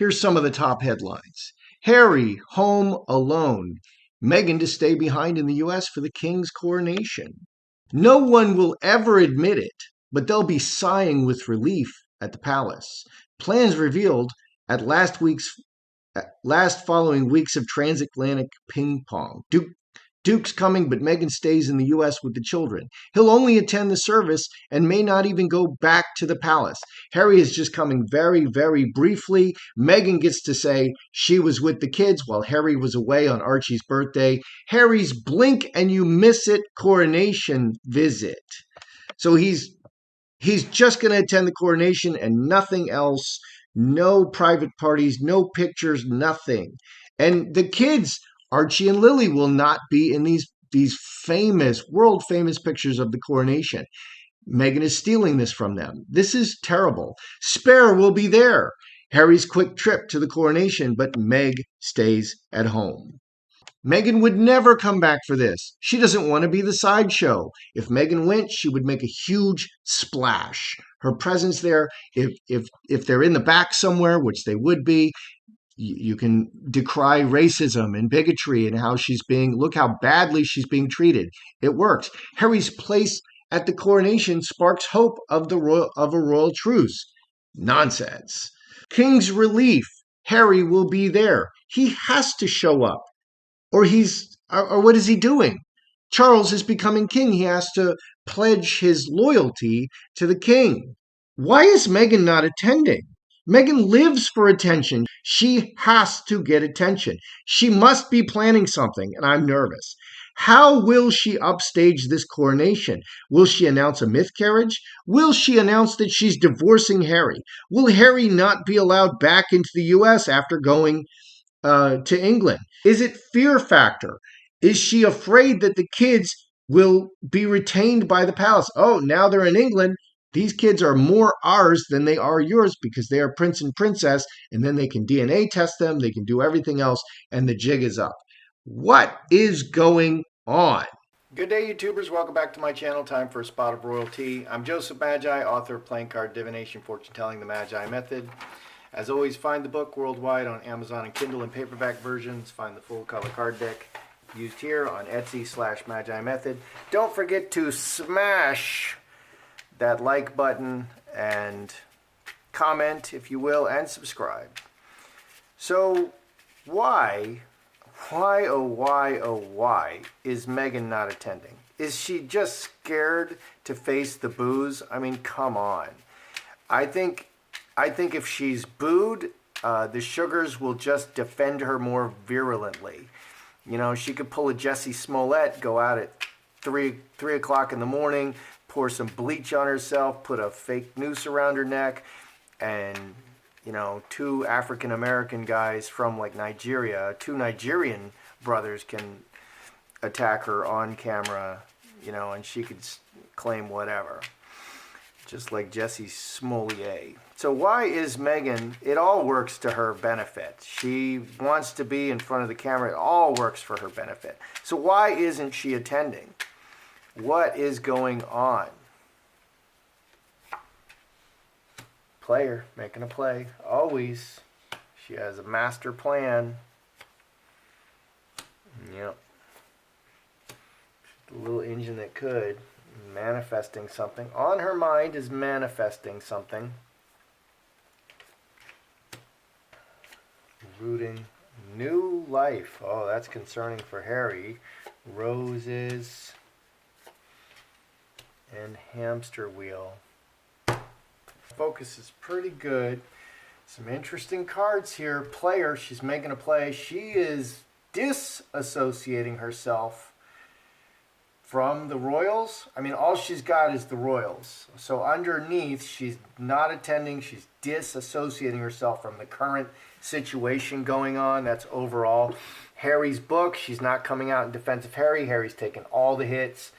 Here's some of the top headlines. Harry home alone. Meghan to stay behind in the US for the King's coronation. No one will ever admit it, but they'll be sighing with relief at the palace. Plans revealed at last following weeks of transatlantic ping pong. Duke's coming, but Meghan stays in the U.S. with the children. He'll only attend the service and may not even go back to the palace. Harry is just coming very, very briefly. Meghan gets to say she was with the kids while Harry was away on Archie's birthday. Harry's blink and you miss it coronation visit. So he's just going to attend the coronation and nothing else. No private parties, no pictures, nothing. And the kids, Archie and Lili, will not be in these famous, world famous pictures of the coronation. Meghan is stealing this from them. This is terrible. Spare will be there. Harry's quick trip to the coronation, but Meg stays at home. Meghan would never come back for this. She doesn't want to be the sideshow. If Meghan went, she would make a huge splash. Her presence there, if they're in the back somewhere, which they would be, you can decry racism and bigotry and look how badly she's being treated. It works. Harry's place at the coronation sparks hope of a royal truce. Nonsense. King's relief. Harry will be there. He has to show up. Or what is he doing? Charles is becoming king. He has to pledge his loyalty to the king. Why is Meghan not attending? Meghan lives for attention. She has to get attention. She must be planning something, and I'm nervous. How will she upstage this coronation? Will she announce a miscarriage? Will she announce that she's divorcing Harry? Will Harry not be allowed back into the U.S. after going to England? Is it fear factor? Is she afraid that the kids will be retained by the palace? Oh, now they're in England. These kids are more ours than they are yours because they are prince and princess, and then they can DNA test them, they can do everything else, and the jig is up. What is going on? Good day, YouTubers. Welcome back to my channel. Time for a spot of royalty. I'm Joseph Magi, author of Playing Card Divination, Fortune Telling, The Magi Method. As always, find the book worldwide on Amazon and Kindle and paperback versions. Find the full color card deck used here on Etsy/Magi Method. Don't forget to smash that like button and comment, if you will, and subscribe. So why is Meghan not attending? Is she just scared to face the boos? I mean, come on. I think if she's booed, the Sugars will just defend her more virulently. You know, she could pull a Jussie Smollett, go out at 3 o'clock in the morning, pour some bleach on herself, put a fake noose around her neck, and, you know, 2 African-American guys from, like, Nigeria, 2 Nigerian brothers can attack her on camera, you know, and she could claim whatever. Just like Jussie Smollett. So why is Meghan, it all works to her benefit. She wants to be in front of the camera. It all works for her benefit. So why isn't she attending? What is going on? Player making a play. Always. She has a master plan. Yep. The little engine that could. Manifesting something. On her mind is manifesting something. Rooting new life. Oh, that's concerning for Harry. Roses and hamster wheel. Focus is pretty good. Some interesting cards here. Player, she's making a play. She is disassociating herself from the royals. I mean, all she's got is the royals. So underneath, she's not attending. She's disassociating herself from the current situation going on. That's overall. Harry's book, she's not coming out in defense of Harry. Harry's taken all the hits,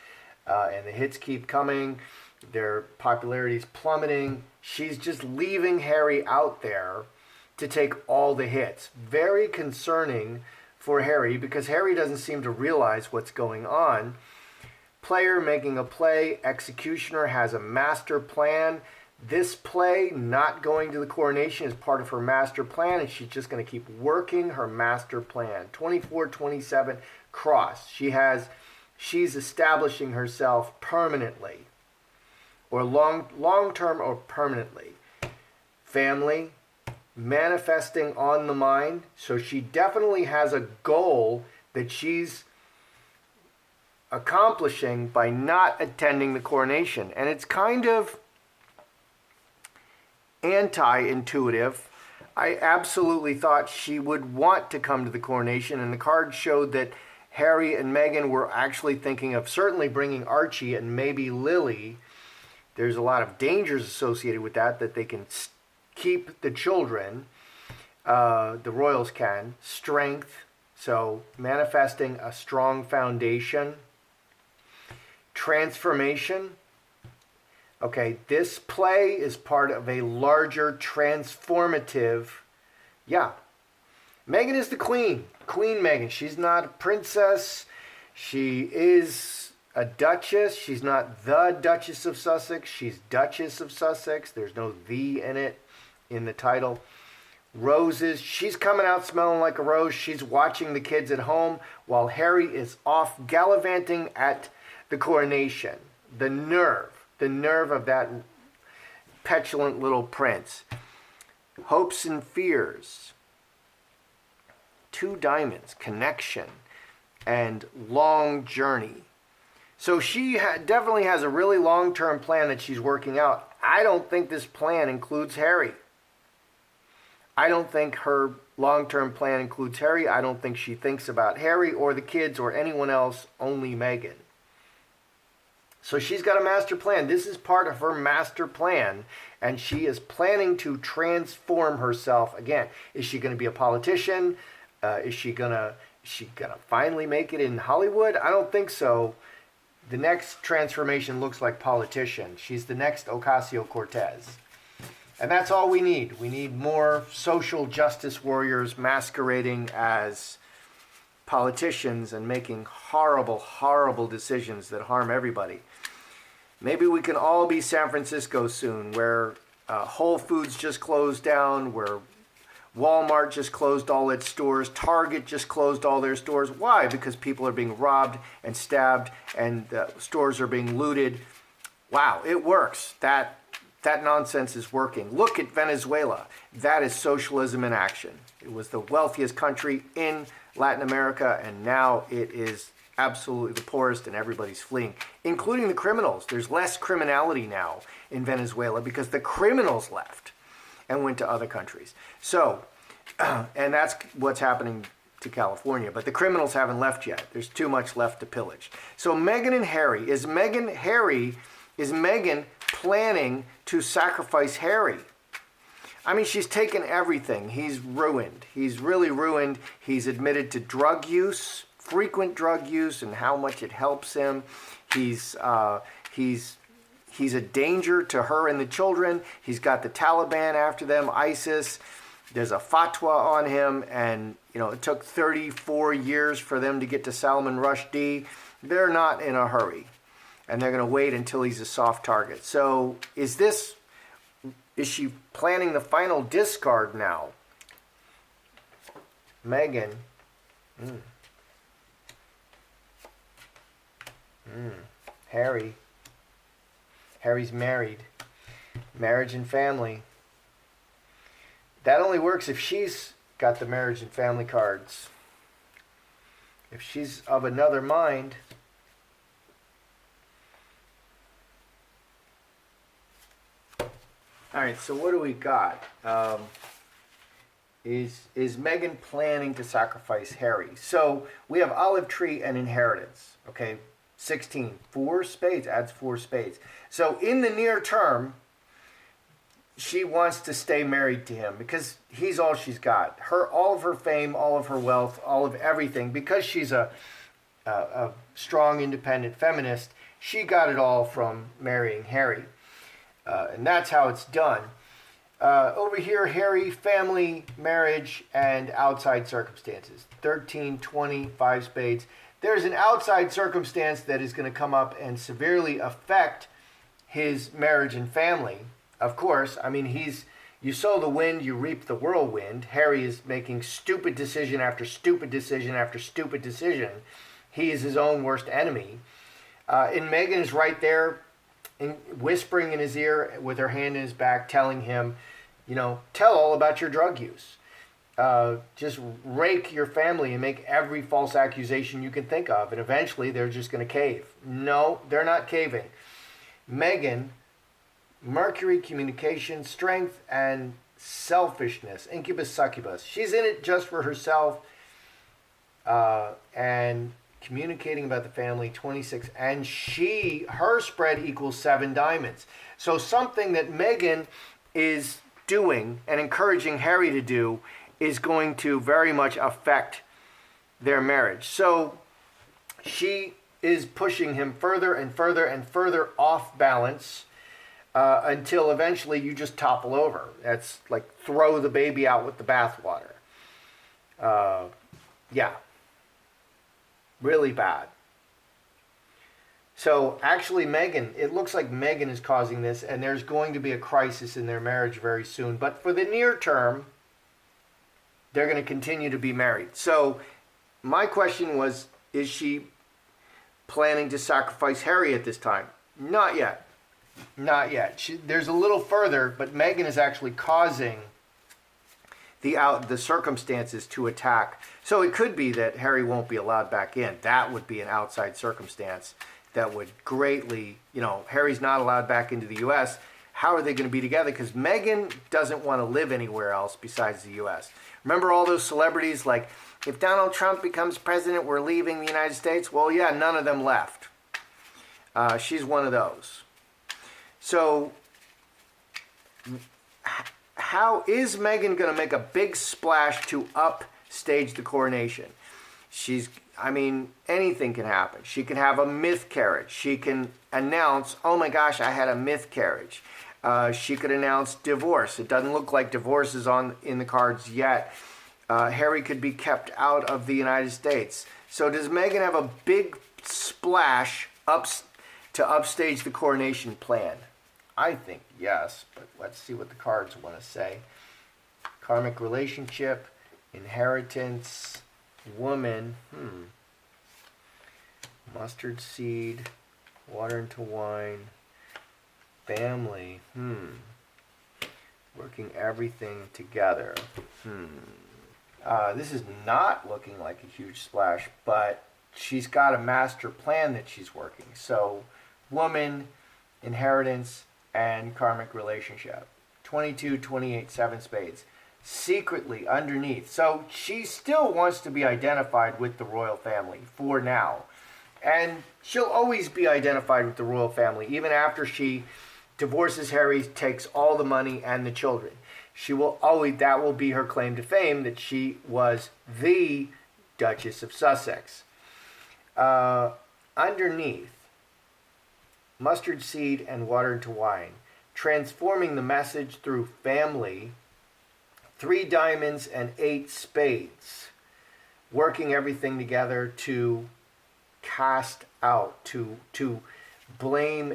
and the hits keep coming. Their popularity is plummeting. She's just leaving Harry out there to take all the hits. Very concerning for Harry because Harry doesn't seem to realize what's going on. Player making a play. Executioner has a master plan. This play, not going to the coronation, is part of her master plan, and she's just going to keep working her master plan. 24, 27, cross. She's establishing herself permanently, or long term or permanently. Family, manifesting on the mind. So she definitely has a goal that she's accomplishing by not attending the coronation. And it's kind of anti-intuitive. I absolutely thought she would want to come to the coronation, and the card showed that Harry and Meghan were actually thinking of certainly bringing Archie and maybe Lili. There's a lot of dangers associated with that they can keep the children. The royals can. Strength, so manifesting a strong foundation. Transformation. Okay, this play is part of a larger transformative. Yeah. Meghan is the queen. Queen Meghan. She's not a princess. She is a duchess. She's not the Duchess of Sussex. She's Duchess of Sussex. There's no "the" in it, in the title. Roses. She's coming out smelling like a rose. She's watching the kids at home while Harry is off gallivanting at the coronation. The nerve of that petulant little prince. Hopes and fears. 2 diamonds, connection, and long journey. So she definitely has a really long-term plan that she's working out. I don't think this plan includes Harry. I don't think her long-term plan includes Harry. I don't think she thinks about Harry or the kids or anyone else, only Meghan. So she's got a master plan. This is part of her master plan, and she is planning to transform herself again. Is she going to be a politician? Is she gonna finally make it in Hollywood? I don't think so. The next transformation looks like politician. She's the next Ocasio-Cortez. And that's all we need. We need more social justice warriors masquerading as politicians and making horrible, horrible decisions that harm everybody. Maybe we can all be San Francisco soon, where Whole Foods just closed down, where Walmart just closed all its stores, Target just closed all their stores. Why? Because people are being robbed and stabbed, and stores are being looted. Wow, it works. That nonsense is working. Look at Venezuela. That is socialism in action. It was the wealthiest country in Latin America, and now it is absolutely the poorest, and everybody's fleeing, including the criminals. There's less criminality now in Venezuela because the criminals left and went to other countries. So, and that's what's happening to California, but the criminals haven't left yet. There's too much left to pillage. So Meghan and Harry, is Meghan planning to sacrifice Harry? I mean, she's taken everything. He's ruined. He's really ruined. He's admitted to drug use, frequent drug use, and how much it helps him. He's a danger to her and the children. He's got the Taliban after them, ISIS. There's a fatwa on him, and it took 34 years for them to get to Salman Rushdie. They're not in a hurry, and they're going to wait until he's a soft target. So is she planning the final discard now? Meghan. Harry. Harry's married. Marriage and family. That only works if she's got the marriage and family cards. If she's of another mind. All right, so what do we got? Is Meghan planning to sacrifice Harry? So we have olive tree and inheritance. Okay, 16. 4 spades adds 4 spades. So in the near term, she wants to stay married to him because he's all she's got. All of her fame, all of her wealth, all of everything. Because she's a strong, independent feminist, she got it all from marrying Harry. And that's how it's done. Over here, Harry, family, marriage, and outside circumstances. 13, 20, 5 spades. There's an outside circumstance that is going to come up and severely affect his marriage and family. of course, I mean, you sow the wind, you reap the whirlwind. Harry is making stupid decision after stupid decision after stupid decision. He is his own worst enemy. And Meghan is right there, whispering in his ear with her hand in his back, telling him, tell all about your drug use. Just rake your family and make every false accusation you can think of, and eventually they're just going to cave. No, they're not caving. Meghan, Mercury, communication, strength, and selfishness, incubus, succubus. She's in it just for herself, and communicating about the family, 26, and her spread equals 7 diamonds. So something that Meghan is doing and encouraging Harry to do is going to very much affect their marriage. So she is pushing him further and further and further off balance, until eventually you just topple over. That's like throw the baby out with the bathwater. Yeah. Really bad. So actually it looks like Meghan is causing this, and there's going to be a crisis in their marriage very soon. But for the near term, they're going to continue to be married. So my question was, is she planning to sacrifice Harry at this time? Not yet. Not yet. There's a little further, but Meghan is actually causing the circumstances to attack. So it could be that Harry won't be allowed back in. That would be an outside circumstance that would greatly, Harry's not allowed back into the U.S. How are they going to be together? Because Meghan doesn't want to live anywhere else besides the U.S. Remember all those celebrities like, if Donald Trump becomes president, we're leaving the United States? Well, yeah, none of them left. She's one of those. So how is Meghan going to make a big splash to upstage the coronation? Anything can happen. She can have a miscarriage. She can announce, oh my gosh, I had a miscarriage. She could announce divorce. It doesn't look like divorce is in the cards yet. Harry could be kept out of the United States. So does Meghan have a big splash to upstage the coronation plan? I think yes, but let's see what the cards want to say. Karmic relationship, inheritance, woman, mustard seed, water into wine, family, working everything together. This is not looking like a huge splash, but she's got a master plan that she's working. So woman, inheritance, and karmic relationship. 22, 28, 7 spades. Secretly underneath. So she still wants to be identified with the royal family for now. And she'll always be identified with the royal family, even after she divorces Harry, takes all the money and the children. That will be her claim to fame, that she was the Duchess of Sussex. Underneath, mustard seed and water into wine, transforming the message through family, 3 diamonds and 8 spades, working everything together to cast out, to blame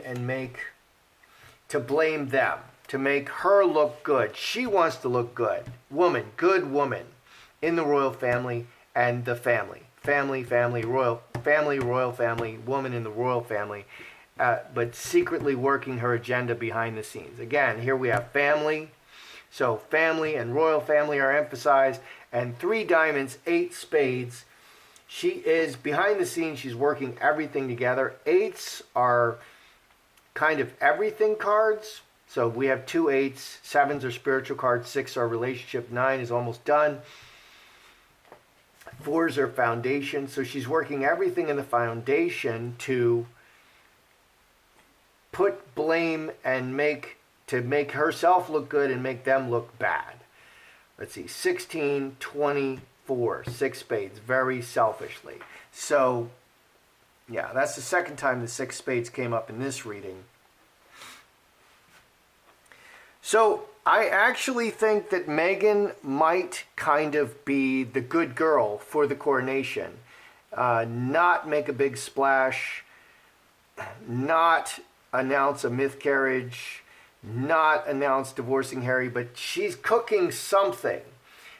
them, to make her look good. She wants to look good. Woman, good woman in the royal family and the family. Family, royal family, woman in the royal family. But secretly working her agenda behind the scenes. Again, here we have family. So family and royal family are emphasized. And 3 diamonds, 8 spades. She is behind the scenes. She's working everything together. 8s are kind of everything cards. So we have 2 8s. 7s are spiritual cards. 6 are relationship. 9 is almost done. 4s are foundation. So she's working everything in the foundation to put blame and make herself look good and make them look bad. Let's see, 16, 24, 6 spades, very selfishly. So, yeah, that's the second time the 6 spades came up in this reading. So, I actually think that Meghan might kind of be the good girl for the coronation. Not make a big splash, not announce a miscarriage, not announced divorcing Harry, but she's cooking something.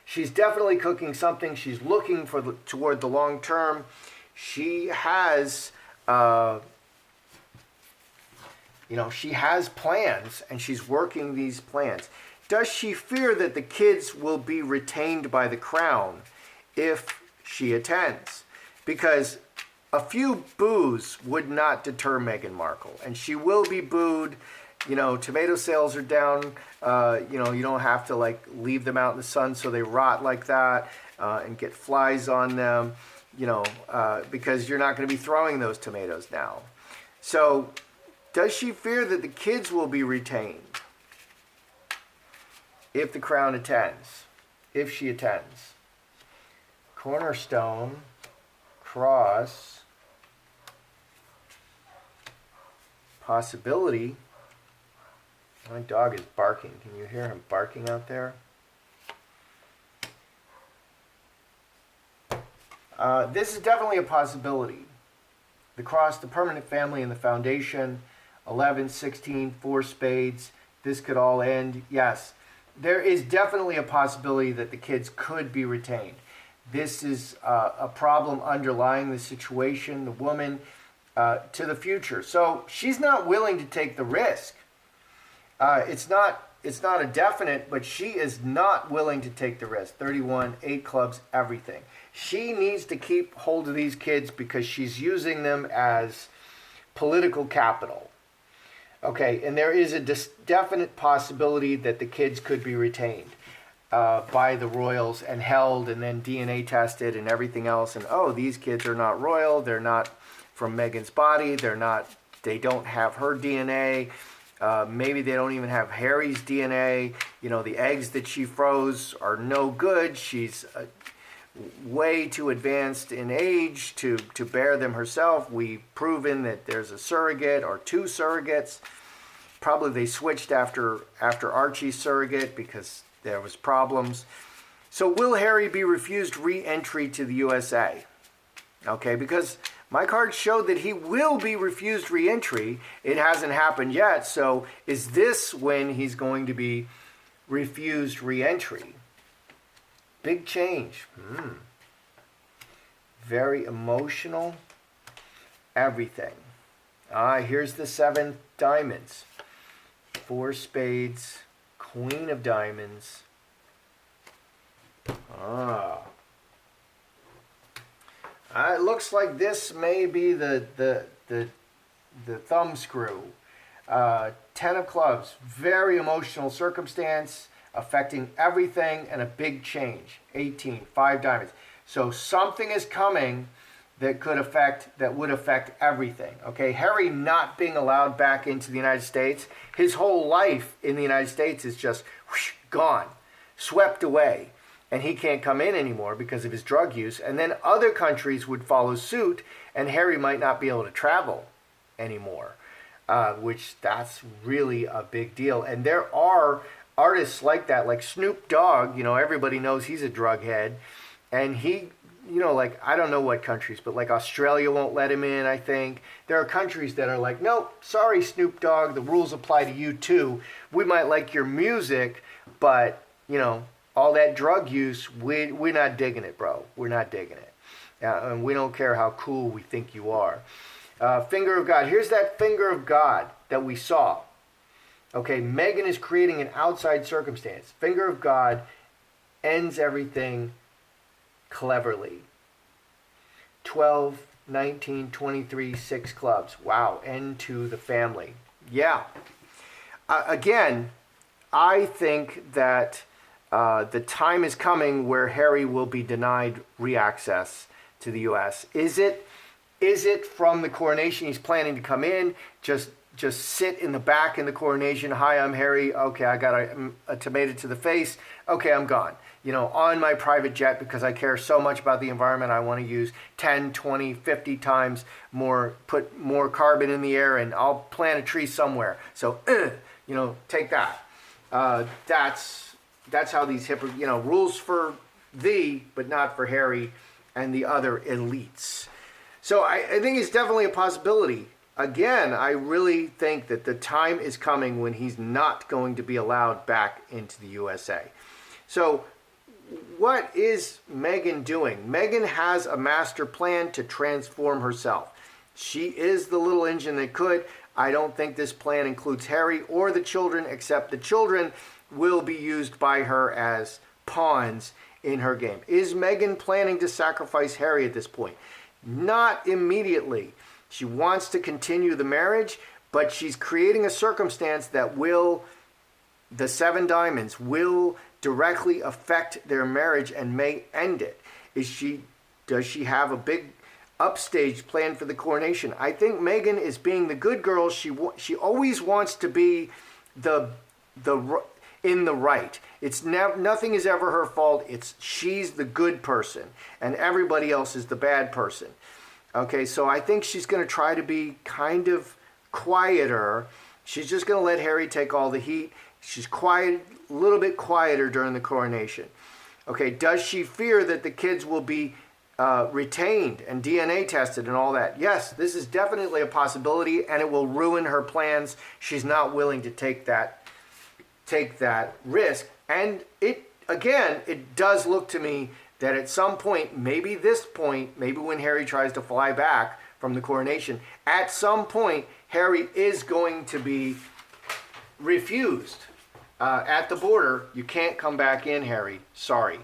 She's definitely cooking something. She's looking toward the long term. She has, she has plans, and she's working these plans. Does she fear that the kids will be retained by the crown if she attends? Because a few boos would not deter Meghan Markle, and she will be booed. Tomato sales are down. You don't have to leave them out in the sun so they rot like that and get flies on them, because you're not going to be throwing those tomatoes now. So does she fear that the kids will be retained if the crown attends, if she attends? Cornerstone, cross, possibility. My dog is barking. Can you hear him barking out there? This is definitely a possibility. The cross, the permanent family, and the foundation. 11, 16, 4 spades. This could all end. Yes, there is definitely a possibility that the kids could be retained. This is a problem underlying the situation, the woman, to the future. So she's not willing to take the risk. It's not a definite, but she is not willing to take the risk. 31, 8 clubs, everything. She needs to keep hold of these kids because she's using them as political capital. Okay, and there is a definite possibility that the kids could be retained by the royals and held and then DNA tested and everything else. And these kids are not royal. They're not from Meghan's body. They don't have her DNA. Maybe they don't even have Harry's DNA. The eggs that she froze are no good. She's way too advanced in age to bear them herself. We've proven that there's a surrogate or 2 surrogates. Probably they switched after Archie's surrogate because there was problems. So will Harry be refused re-entry to the USA? Okay, because my cards showed that he will be refused re-entry. It hasn't happened yet. So is this when he's going to be refused re-entry? Big change. Very emotional. Everything. Here's the 7 diamonds. 4 spades. Queen of diamonds. It looks like this may be the thumb screw. 10 of clubs. Very emotional circumstance affecting everything and a big change. 18, 5 diamonds. So something is coming that would affect everything. Okay, Harry not being allowed back into the United States, his whole life in the United States is just gone, swept away, and he can't come in anymore because of his drug use. And then other countries would follow suit, and Harry might not be able to travel anymore, which that's really a big deal. And there are artists like that, like Snoop Dogg. Everybody knows he's a drug head, and he, I don't know what countries, but like Australia won't let him in, I think. There are countries that are like, no, sorry, Snoop Dogg, the rules apply to you too. We might like your music, but, all that drug use, we're not digging it, bro. We're not digging it. And we don't care how cool we think you are. Finger of God. Here's that finger of God that we saw. Okay, Meghan is creating an outside circumstance. Finger of God ends everything cleverly. 12, 19, 23, 6 clubs. Wow, end to the family. Yeah. Again, I think that the time is coming where Harry will be denied re-access to the U.S. Is it from the coronation? He's planning to come in, just sit in the back in the coronation. Hi, I'm Harry. Okay, I got a tomato to the face. Okay, I'm gone. On my private jet because I care so much about the environment. I want to use 10, 20, 50 times more, put more carbon in the air, and I'll plant a tree somewhere. So, take that. That's how these rules for thee, but not for Harry and the other elites. So I think it's definitely a possibility again, I really think that the time is coming when he's not going to be allowed back into the USA. So what is Meghan doing? Meghan has a master plan to transform herself. She is the little engine that could. I don't think this plan includes Harry or the children, except the children will be used by her as pawns in her game. Is Meghan planning to sacrifice Harry at this point? Not immediately. She wants to continue the marriage, but she's creating a circumstance that will, the Seven Diamonds, will directly affect their marriage and may end it. Does she have a big upstage plan for the coronation? I think Meghan is being the good girl. She always wants to be in the right. It's nothing is ever her fault. She's the good person and everybody else is the bad person. Okay, so I think she's going to try to be kind of quieter. She's just going to let Harry take all the heat. She's quiet, a little bit quieter during the coronation. Okay, does she fear that the kids will be retained and DNA tested and all that? Yes, this is definitely a possibility, and it will ruin her plans. She's not willing to take that risk. And it does look to me that at some point, maybe when Harry tries to fly back from the coronation, at some point Harry is going to be refused at the border. You can't come back in, Harry. Sorry.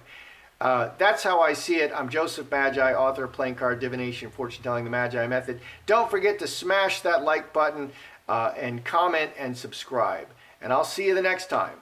That's how I see it. I'm Joseph Magi, author of Playing Card Divination, Fortune Telling, the Magi Method. Don't forget to smash that like button and comment and subscribe. And I'll see you the next time.